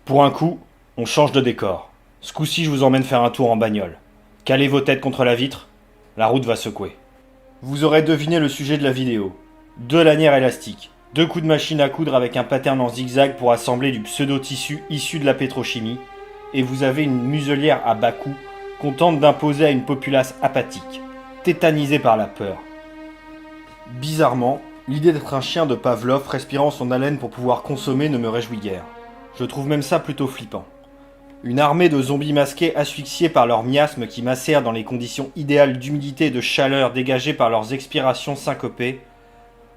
Pour un coup, on change de décor. Ce coup-ci, je vous emmène faire un tour en bagnole. Calez vos têtes contre la vitre, la route va secouer. Vous aurez deviné le sujet de la vidéo. 2 lanières élastiques, 2 coups de machine à coudre avec un pattern en zigzag pour assembler du pseudo-tissu issu de la pétrochimie, et vous avez une muselière à bas coût qu'on tente d'imposer à une populace apathique, tétanisée par la peur. Bizarrement, l'idée d'être un chien de Pavlov respirant son haleine pour pouvoir consommer ne me réjouit guère. Je trouve même ça plutôt flippant. Une armée de zombies masqués asphyxiés par leur miasme qui macèrent dans les conditions idéales d'humidité et de chaleur dégagées par leurs expirations syncopées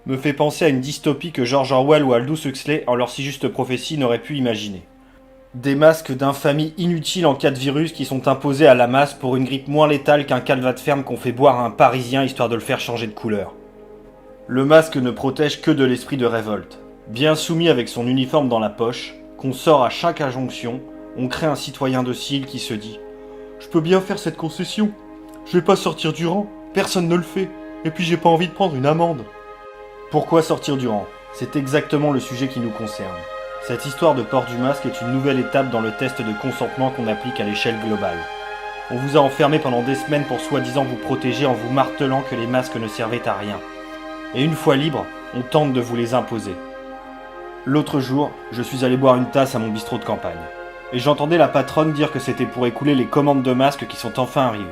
me fait penser à une dystopie que George Orwell ou Aldous Huxley, en leur si juste prophétie, n'auraient pu imaginer. Des masques d'infamie inutiles en cas de virus qui sont imposés à la masse pour une grippe moins létale qu'un calvat de ferme qu'on fait boire à un Parisien histoire de le faire changer de couleur. Le masque ne protège que de l'esprit de révolte. Bien soumis avec son uniforme dans la poche, qu'on sort à chaque injonction, on crée un citoyen docile qui se dit « Je peux bien faire cette concession. Je vais pas sortir du rang, personne ne le fait. Et puis j'ai pas envie de prendre une amende. » Pourquoi sortir du rang ? C'est exactement le sujet qui nous concerne. Cette histoire de port du masque est une nouvelle étape dans le test de consentement qu'on applique à l'échelle globale. On vous a enfermé pendant des semaines pour soi-disant vous protéger en vous martelant que les masques ne servaient à rien. Et une fois libre, on tente de vous les imposer. L'autre jour, je suis allé boire une tasse à mon bistrot de campagne. Et j'entendais la patronne dire que c'était pour écouler les commandes de masques qui sont enfin arrivées.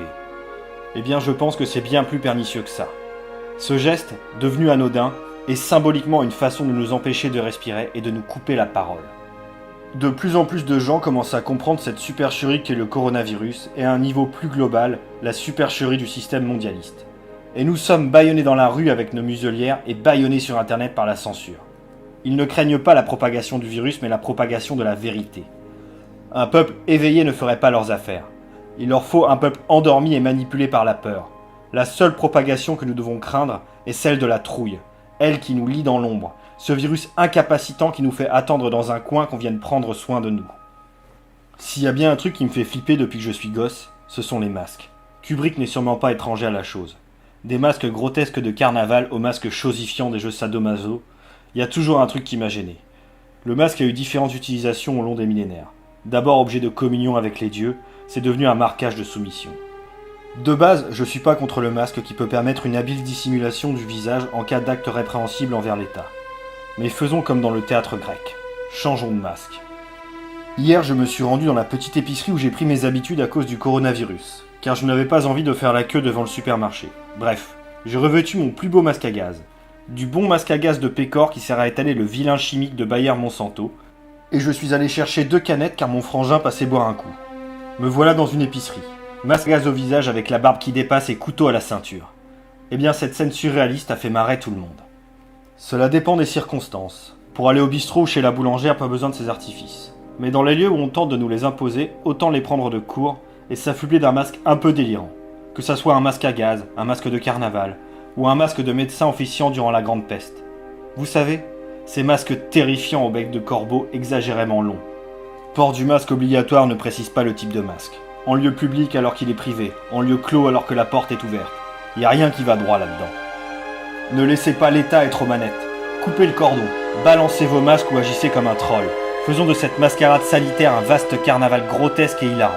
Eh bien, je pense que c'est bien plus pernicieux que ça. Ce geste, devenu anodin, est symboliquement une façon de nous empêcher de respirer et de nous couper la parole. De plus en plus de gens commencent à comprendre cette supercherie qu'est le coronavirus et à un niveau plus global, la supercherie du système mondialiste. Et nous sommes bâillonnés dans la rue avec nos muselières et bâillonnés sur internet par la censure. Ils ne craignent pas la propagation du virus mais la propagation de la vérité. Un peuple éveillé ne ferait pas leurs affaires. Il leur faut un peuple endormi et manipulé par la peur. La seule propagation que nous devons craindre est celle de la trouille, elle qui nous lie dans l'ombre, ce virus incapacitant qui nous fait attendre dans un coin qu'on vienne prendre soin de nous. S'il y a bien un truc qui me fait flipper depuis que je suis gosse, ce sont les masques. Kubrick n'est sûrement pas étranger à la chose. Des masques grotesques de carnaval aux masques chosifiants des jeux sadomaso, il y a toujours un truc qui m'a gêné. Le masque a eu différentes utilisations au long des millénaires. D'abord objet de communion avec les dieux, c'est devenu un marquage de soumission. De base, je suis pas contre le masque qui peut permettre une habile dissimulation du visage en cas d'acte répréhensible envers l'État. Mais faisons comme dans le théâtre grec. Changeons de masque. Hier, je me suis rendu dans la petite épicerie où j'ai pris mes habitudes à cause du coronavirus, car je n'avais pas envie de faire la queue devant le supermarché. Bref, j'ai revêtu mon plus beau masque à gaz. Du bon masque à gaz de Pécor qui sert à étaler le vilain chimique de Bayer Monsanto, et je suis allé chercher 2 canettes car mon frangin passait boire un coup. Me voilà dans une épicerie. Masque à gaz au visage avec la barbe qui dépasse et couteau à la ceinture. Eh bien cette scène surréaliste a fait marrer tout le monde. Cela dépend des circonstances. Pour aller au bistrot ou chez la boulangère, pas besoin de ces artifices. Mais dans les lieux où on tente de nous les imposer, autant les prendre de court et s'affubler d'un masque un peu délirant. Que ça soit un masque à gaz, un masque de carnaval, ou un masque de médecin officiant durant la Grande Peste. Vous savez, ces masques terrifiants au bec de corbeau exagérément longs. Port du masque obligatoire ne précise pas le type de masque. En lieu public alors qu'il est privé, en lieu clos alors que la porte est ouverte. Il n'y a rien qui va droit là-dedans. Ne laissez pas l'État être aux manettes. Coupez le cordon, balancez vos masques ou agissez comme un troll. Faisons de cette mascarade sanitaire un vaste carnaval grotesque et hilarant.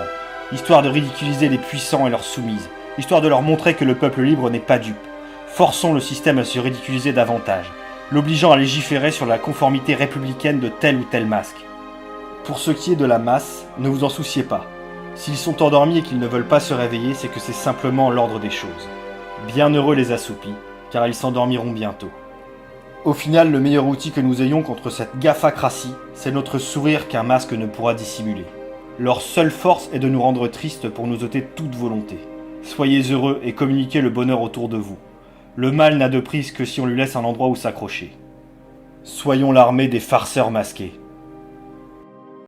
Histoire de ridiculiser les puissants et leurs soumises. Histoire de leur montrer que le peuple libre n'est pas dupe. Forçons le système à se ridiculiser davantage, l'obligeant à légiférer sur la conformité républicaine de tel ou tel masque. Pour ce qui est de la masse, ne vous en souciez pas. S'ils sont endormis et qu'ils ne veulent pas se réveiller, c'est que c'est simplement l'ordre des choses. Bienheureux les assoupis, car ils s'endormiront bientôt. Au final, le meilleur outil que nous ayons contre cette gafacratie, c'est notre sourire qu'un masque ne pourra dissimuler. Leur seule force est de nous rendre tristes pour nous ôter toute volonté. Soyez heureux et communiquez le bonheur autour de vous. Le mal n'a de prise que si on lui laisse un endroit où s'accrocher. Soyons l'armée des farceurs masqués.